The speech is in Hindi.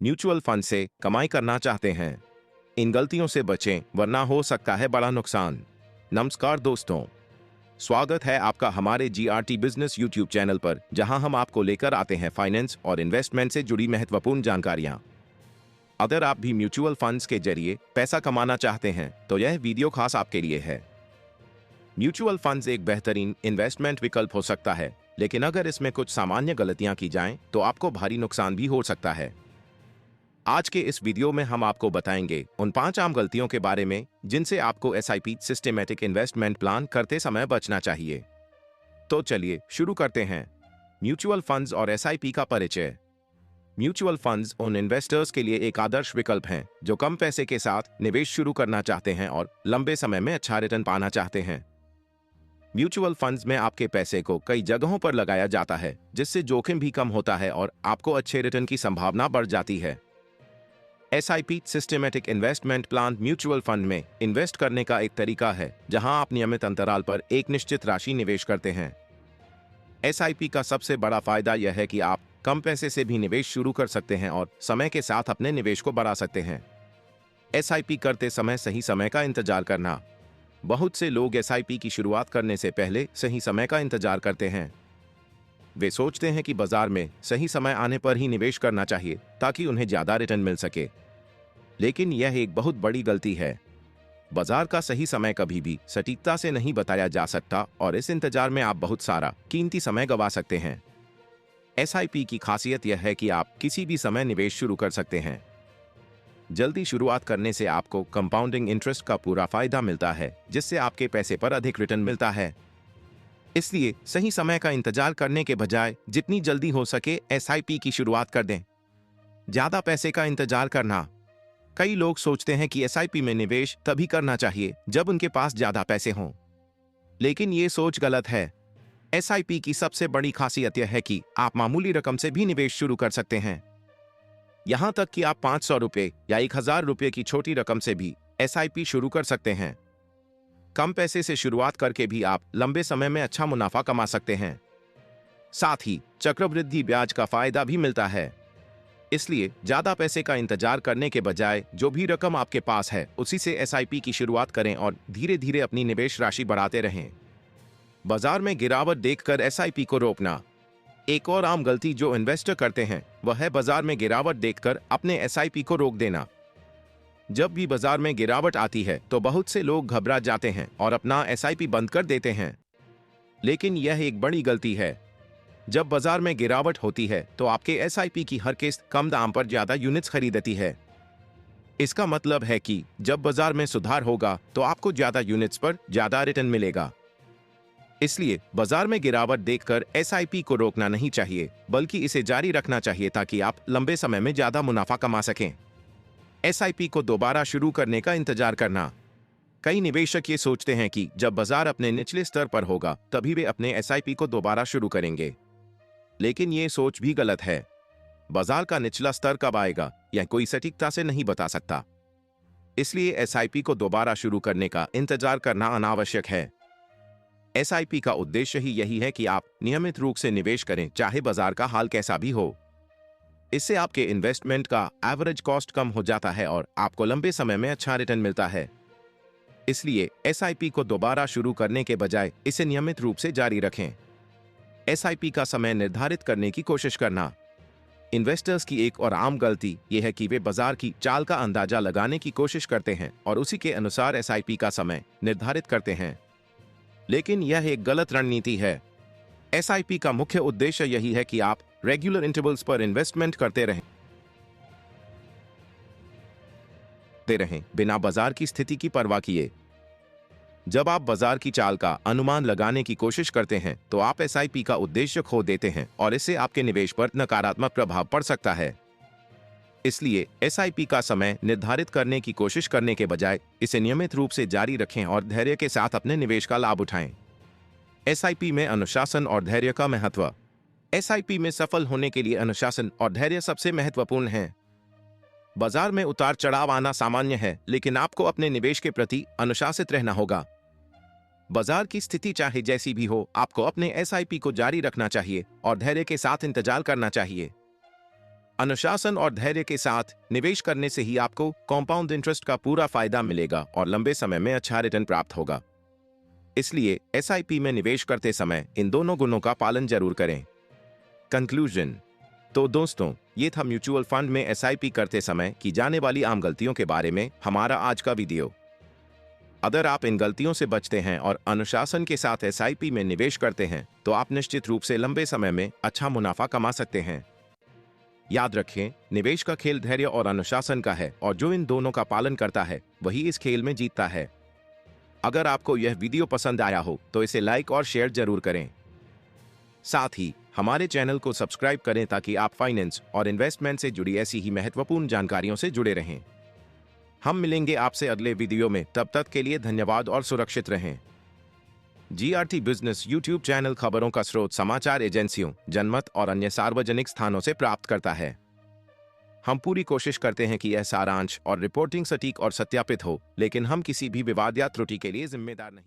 म्यूचुअल फंड से कमाई करना चाहते हैं? इन गलतियों से बचें वरना हो सकता है बड़ा नुकसान। नमस्कार दोस्तों, स्वागत है आपका हमारे जीआरटी बिजनेस यूट्यूब चैनल पर, जहां हम आपको लेकर आते हैं फाइनेंस और इन्वेस्टमेंट से जुड़ी महत्वपूर्ण जानकारियां। अगर आप भी म्यूचुअल फंड्स के जरिए पैसा कमाना चाहते हैं तो यह वीडियो खास आपके लिए है। म्यूचुअल फंड्स एक बेहतरीन इन्वेस्टमेंट विकल्प हो सकता है, लेकिन अगर इसमें कुछ सामान्य गलतियां की जाएं तो आपको भारी नुकसान भी हो सकता है। आज के इस वीडियो में हम आपको बताएंगे उन 5 आम गलतियों के बारे में जिनसे आपको एसआईपी सिस्टेमेटिक इन्वेस्टमेंट प्लान करते समय बचना चाहिए। तो चलिए शुरू करते हैं। म्यूचुअल फंड्स और एसआईपी का परिचय। म्यूचुअल फंड्स उन इन्वेस्टर्स के लिए एक आदर्श विकल्प हैं जो कम पैसे के साथ निवेश शुरू करना चाहते हैं और लंबे समय में अच्छा रिटर्न पाना चाहते हैं। म्यूचुअल फंड्स में आपके पैसे को कई जगहों पर लगाया जाता है, जिससे जोखिम भी कम होता है और आपको अच्छे रिटर्न की संभावना बढ़ जाती है। SIP systematic investment plan mutual fund में इन्वेस्ट करने का एक तरीका है जहां आप नियमित अंतराल पर एक निश्चित राशि निवेश करते हैं। एसआईपी का सबसे बड़ा फायदा यह है कि आप कम पैसे से भी निवेश शुरू कर सकते हैं और समय के साथ अपने निवेश को बढ़ा सकते हैं। एसआईपी करते समय सही समय का इंतजार करना। बहुत से लोग एसआईपी की शुरुआत करने से पहले सही समय का इंतजार करते हैं। वे सोचते हैं कि बाजार में सही समय आने पर ही निवेश करना चाहिए ताकि उन्हें ज्यादा रिटर्न मिल सके, लेकिन यह एक बहुत बड़ी गलती है। बाजार का सही समय कभी भी सटीकता से नहीं बताया जा सकता और इस इंतजार में आप बहुत सारा कीमती समय गंवा सकते हैं। एसआईपी की खासियत यह है कि आप किसी भी समय निवेश शुरू कर सकते हैं। जल्दी शुरुआत करने से आपको कंपाउंडिंग इंटरेस्ट का पूरा फायदा मिलता है, जिससे आपके पैसे पर अधिक रिटर्न मिलता है। इसलिए सही समय का इंतजार करने के बजाय जितनी जल्दी हो सके एसआईपी की शुरुआत कर दें। ज्यादा पैसे का इंतजार करना। कई लोग सोचते हैं कि एसआईपी में निवेश तभी करना चाहिए जब उनके पास ज्यादा पैसे हों, लेकिन ये सोच गलत है। एसआईपी की सबसे बड़ी खासियत यह है कि आप मामूली रकम से भी निवेश शुरू कर सकते हैं। यहां तक कि आप 500 रुपए या 1000 रुपए की छोटी रकम से भी एसआईपी शुरू कर सकते हैं। कम पैसे से शुरुआत करके भी आप लंबे समय में अच्छा मुनाफा कमा सकते हैं। साथ ही चक्रवृद्धि ब्याज का फायदा भी मिलता है। इसलिए ज्यादा पैसे का इंतजार करने के बजाय जो भी रकम आपके पास है उसी से एसआईपी की शुरुआत करें और धीरे धीरे अपनी निवेश राशि बढ़ाते रहें। बाजार में गिरावट देखकर एसआईपी को रोकना। एक और आम गलती जो इन्वेस्टर करते हैं वह है बाजार में गिरावट देखकर अपने एसआईपी को रोक देना। जब भी बाजार में गिरावट आती है तो बहुत से लोग घबरा जाते हैं और अपना एसआईपी बंद कर देते हैं, लेकिन यह एक बड़ी गलती है। जब बाजार में गिरावट होती है तो आपके एसआईपी की हर किस्त कम दाम पर ज्यादा यूनिट्स खरीदती है। इसका मतलब है कि जब बाजार में सुधार होगा तो आपको ज्यादा यूनिट्स पर ज्यादा रिटर्न मिलेगा। इसलिए बाजार में गिरावट देखकर एसआईपी को रोकना नहीं चाहिए, बल्कि इसे जारी रखना चाहिए ताकि आप लंबे समय में ज्यादा मुनाफा कमा सकें। एसआईपी को दोबारा शुरू करने का इंतजार करना। कई निवेशक ये सोचते हैं कि जब बाजार अपने निचले स्तर पर होगा तभी वे अपने एसआईपी को दोबारा शुरू करेंगे, लेकिन ये सोच भी गलत है। बाजार का निचला स्तर कब आएगा यह कोई सटीकता से नहीं बता सकता। इसलिए एसआईपी को दोबारा शुरू करने का इंतजार करना अनावश्यक है। एसआईपी का उद्देश्य ही यही है कि आप नियमित रूप से निवेश करें, चाहे बाजार का हाल कैसा भी हो। इससे आपके इन्वेस्टमेंट का एवरेज कॉस्ट कम हो जाता है और आपको लंबे समय में अच्छा रिटर्न मिलता है। इसलिए एसआईपी को दोबारा शुरू करने के बजाय इसे नियमित रूप से जारी रखें। एसआईपी का समय निर्धारित करने की कोशिश करना। इन्वेस्टर्स की एक और आम गलती यह है कि वे बाजार की चाल का अंदाजा लगाने की कोशिश करते हैं और उसी के अनुसार एसआईपी का समय निर्धारित करते हैं, लेकिन यह एक गलत रणनीति है। एसआईपी का मुख्य उद्देश्य यही है कि आप रेगुलर इंटरवल्स पर इन्वेस्टमेंट करते रहें बिना बाजार की स्थिति की परवाह किए। जब आप बाजार की चाल का अनुमान लगाने की कोशिश करते हैं तो आप एसआईपी का उद्देश्य खो देते हैं और इससे आपके निवेश पर नकारात्मक प्रभाव पड़ सकता है। इसलिए एसआईपी का समय निर्धारित करने की कोशिश करने के बजाय इसे नियमित रूप से जारी रखें और धैर्य के साथ अपने निवेश का लाभ उठाएं। एसआईपी में अनुशासन और धैर्य का महत्व। एसआईपी में सफल होने के लिए अनुशासन और धैर्य सबसे महत्वपूर्ण है। बाजार में उतार चढ़ाव आना सामान्य है, लेकिन आपको अपने निवेश के प्रति अनुशासित रहना होगा। बाजार की स्थिति चाहे जैसी भी हो, आपको अपने एसआईपी को जारी रखना चाहिए और धैर्य के साथ इंतजार करना चाहिए। अनुशासन और धैर्य के साथ निवेश करने से ही आपको कॉम्पाउंड इंटरेस्ट का पूरा फायदा मिलेगा और लंबे समय में अच्छा रिटर्न प्राप्त होगा। इसलिए एसआईपी में निवेश करते समय इन दोनों गुणों का पालन जरूर करें। कंक्लूजन। तो दोस्तों, ये था म्यूचुअल फंड में एसआईपी करते समय की जाने वाली आम गलतियों के बारे में हमारा आज का वीडियो। अगर आप इन गलतियों से बचते हैं और अनुशासन के साथ एसआईपी में निवेश करते हैं तो आप निश्चित रूप से लंबे समय में अच्छा मुनाफा कमा सकते हैं। याद रखें, निवेश का खेल धैर्य और अनुशासन का है और जो इन दोनों का पालन करता है वही इस खेल में जीतता है। अगर आपको यह वीडियो पसंद आया हो तो इसे लाइक और शेयर जरूर करें। साथ ही हमारे चैनल को सब्सक्राइब करें ताकि आप फाइनेंस और इन्वेस्टमेंट से जुड़ी ऐसी ही महत्वपूर्ण जानकारियों से जुड़े रहें। हम मिलेंगे आपसे अगले वीडियो में, तब तक के लिए धन्यवाद और सुरक्षित रहें। जीआरटी बिजनेस यूट्यूब चैनल खबरों का स्रोत समाचार एजेंसियों, जनमत और अन्य सार्वजनिक स्थानों से प्राप्त करता है। हम पूरी कोशिश करते हैं कि यह सारांश और रिपोर्टिंग सटीक और सत्यापित हो, लेकिन हम किसी भी विवाद या त्रुटि के लिए जिम्मेदार नहीं।